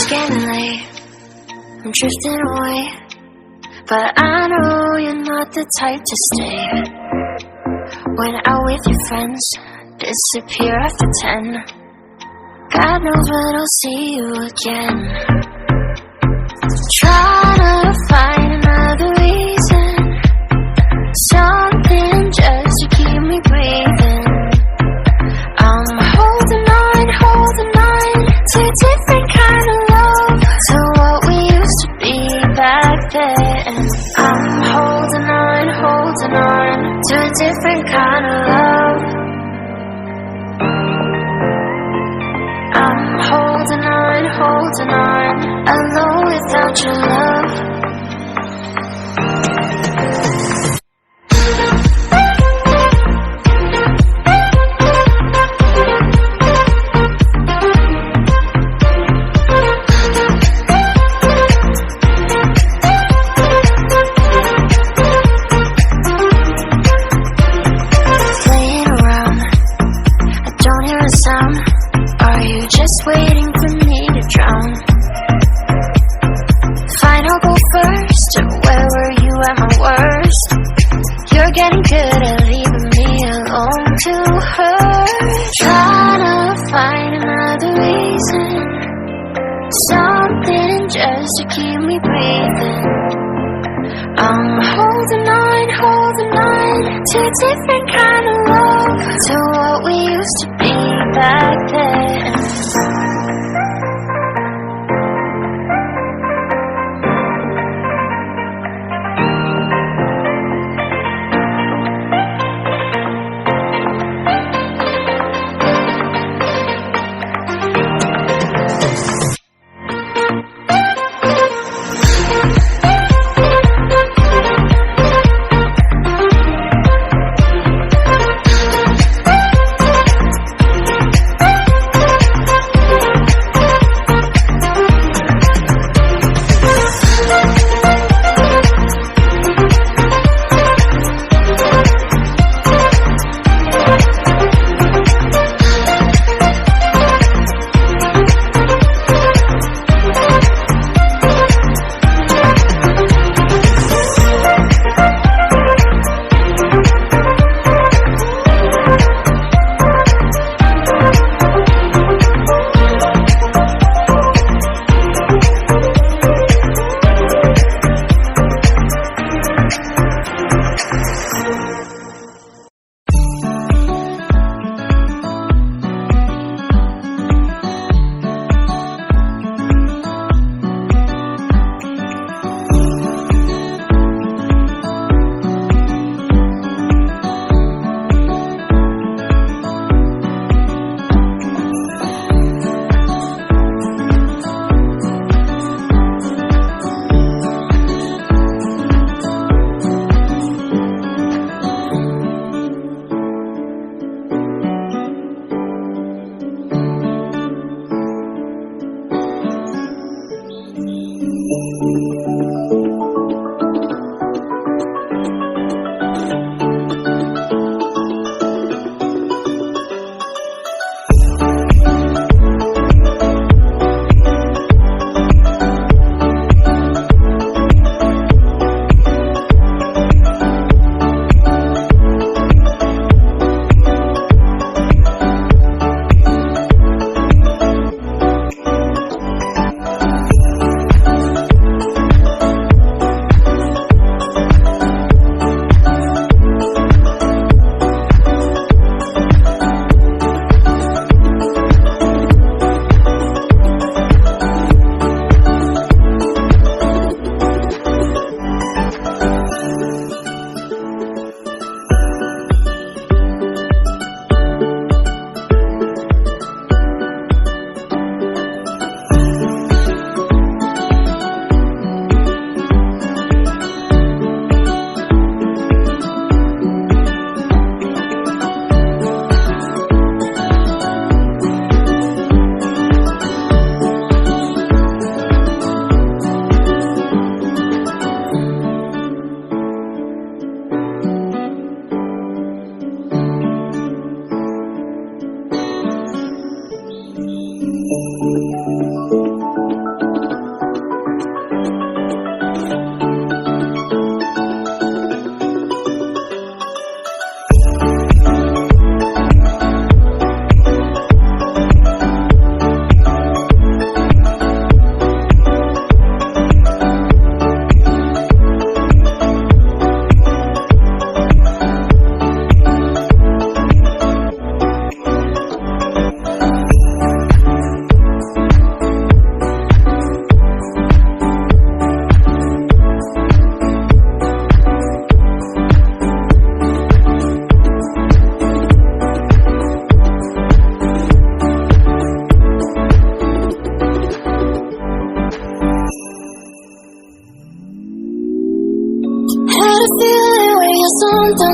getting late, I'm drifting away, but I know you're not the type to stay. Went out with your friends, disappear after 10. God knows when I'll see you again. Try to find another reason, something just to keep me breathing. I'm holding on to a different kind of love, to what we used to be back then. I'm holding on to a different kind of love. I'm holding on, alone without your love. Are you just waiting for me to drown? Fine, I'll go first. Where were you at my worst? You're getting good at leaving me alone to hurt. Trying to find another reason, something just to keep me breathing. I'm holding on to a different kind of love, to what we used to be back then.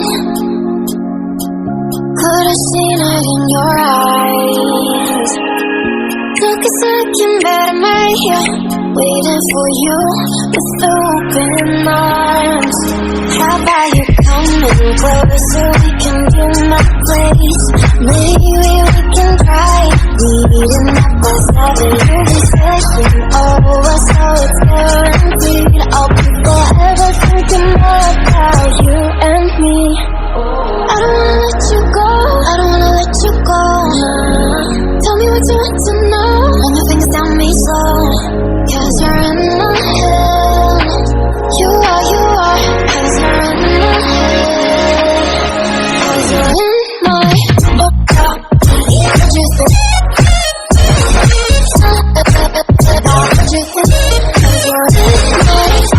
reason. Could've seen it in your eyes. Took a second, but I'm right here, waiting for you with open arms. How about you coming closer? We can do my place. Maybe we can try meeting up by 7. You'll be session over, so it's guaranteed. I'll be forever thinking more about you and me. I don't wanna let you go, I don't wanna let you go. Tell me what you want to know. Run your fingers down me slow, 'cause you're in my head. You are, 'cause you're in my head. 'Cause you're in my head. What you think? What you think? 'Cause you're in my head.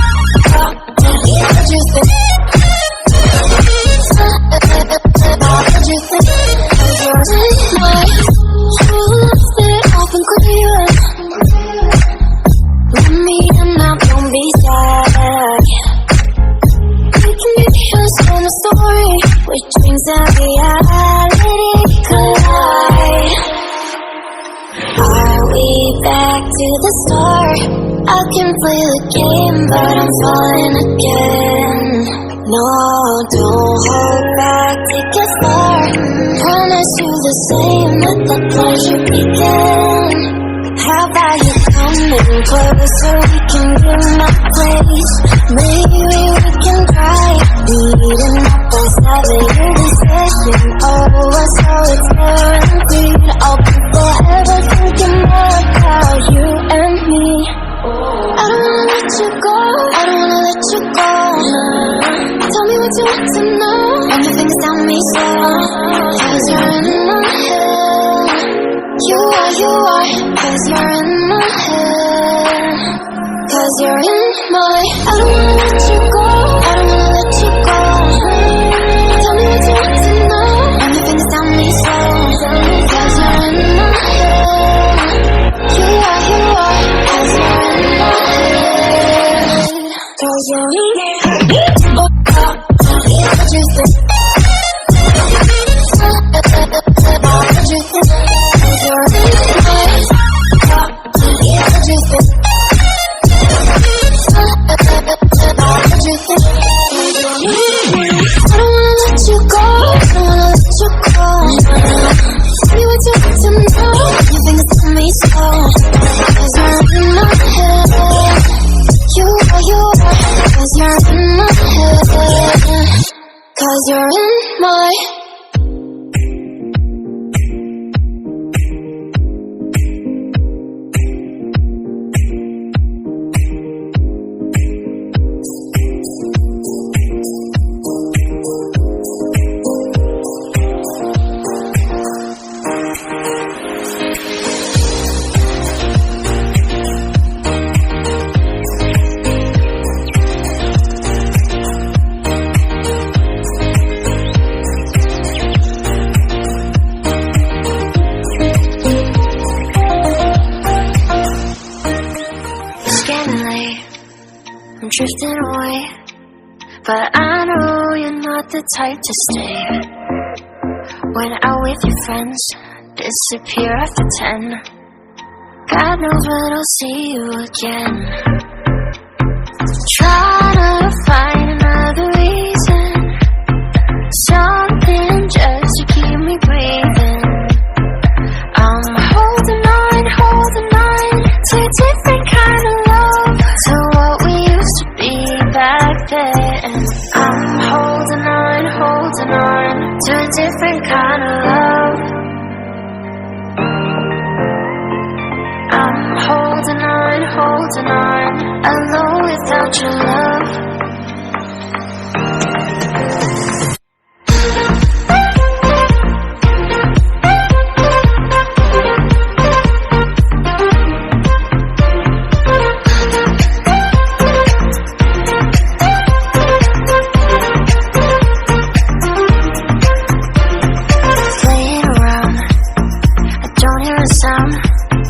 What you think? What you think? 'Cause you're in my head. You left it open clear. Let me in now, don't be sad. We can be just on a story, which brings our reality collide. Are we back to the start? I can play the game, but I'm falling again. No, don't hold back, take it far. Promise you the same, let the pleasure begin. How about you coming closer? We can do my place. Maybe we can try meeting up by 7. You'll be session over, so it's guaranteed. I'll be forever thinking more about you and me. I don't wanna let you go, I don't wanna let you go. Tell me what you want to know. Run your fingers down me slow, 'cause you're in my head. You are, 'cause you're in my head. 'Cause you're in my head. I don't wanna let you go, I don't wanna let you go. Tell me what you want to know. Run your fingers down me slow, 'cause you're in my head. You are, 'cause you're in my head. 'Cause you're in my head. What you think? What you think? 'Cause you're in my head. What you think? What you think? 'Cause you're in my head. I don't wanna let you go, I don't wanna let you go. Tell me what you want to know. Your fingers tell me so, 'cause you're in my head. You are, 'cause you're in my head. 'Cause you're in my head. Drifting away, but I know you're not the type to stay. When out with your friends, disappear after 10. God knows when I'll see you again. Trying to find another reason, something just to keep me breathing. I'm holding on to a different kind of love, to what we used to be back then. I'm holding on to a different kind of love. I'm holding on, alone without your love.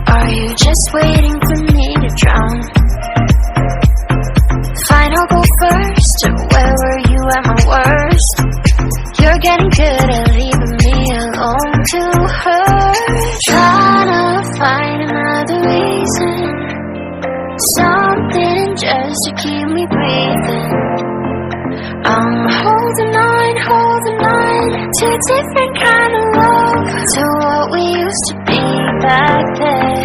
Are you just waiting for me to drown? something just to keep me breathing. I'm holding on to a different kind of love, to what we used to be back then.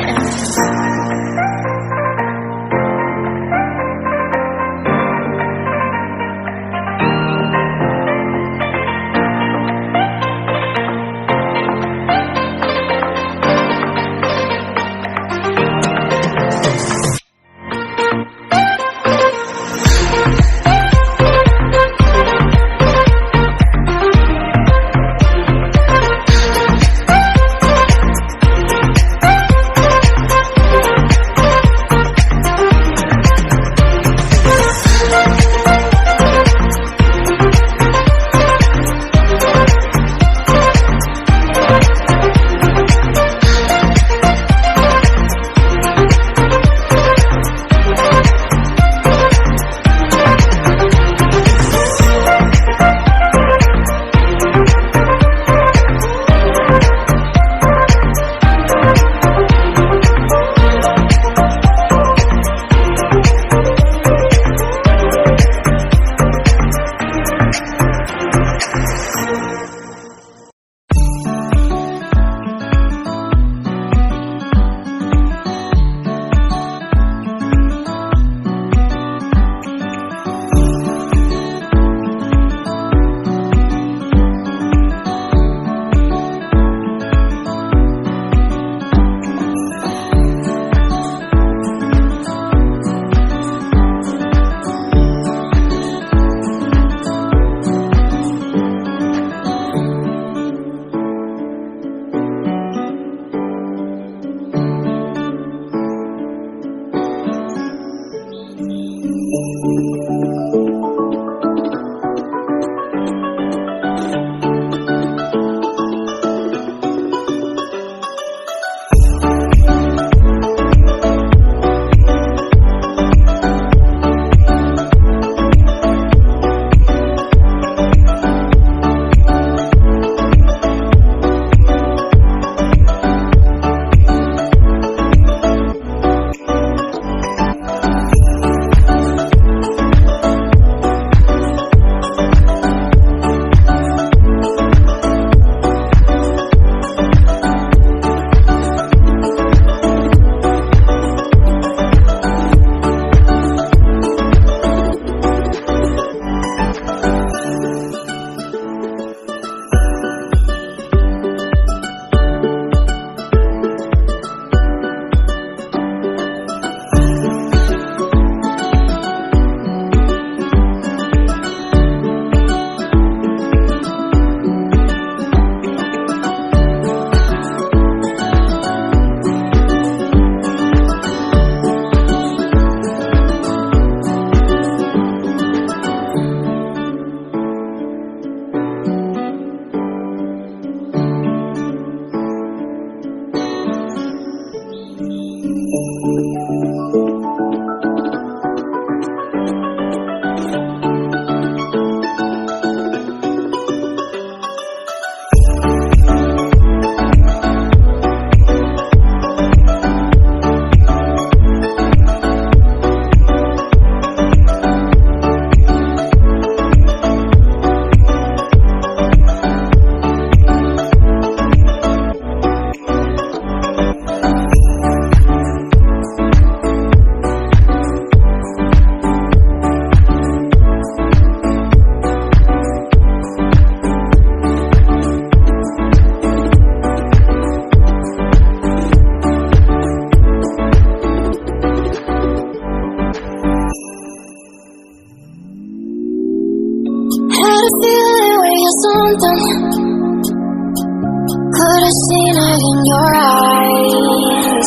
Could've seen it in your eyes.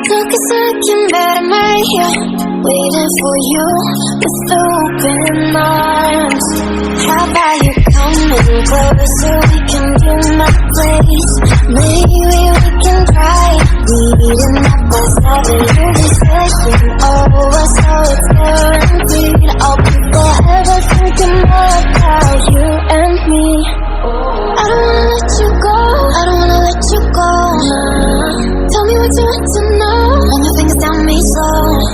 Took a second, but I'm right here, waiting for you with open arms. How about you coming closer? We can do my place. Maybe we can try meeting up by 7. You'll be taking over, so it's guaranteed. I'll be forever thinking more about you and me. I don't wanna let you go, I don't wanna let you go. Tell me what you want to know, run your fingers down me slow.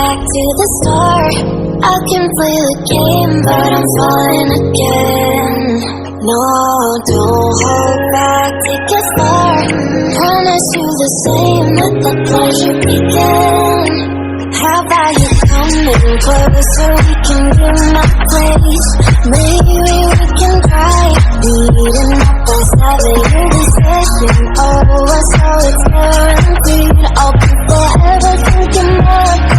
back to the start. I can play the game, but I'm falling again. No, don't hold back, take it far. Promise you the same, let the pleasure begin. How about you coming closer, we can do my place. Maybe we can try beating up outside of your decision. Oh, so it's guaranteed I'll be forever thinking more.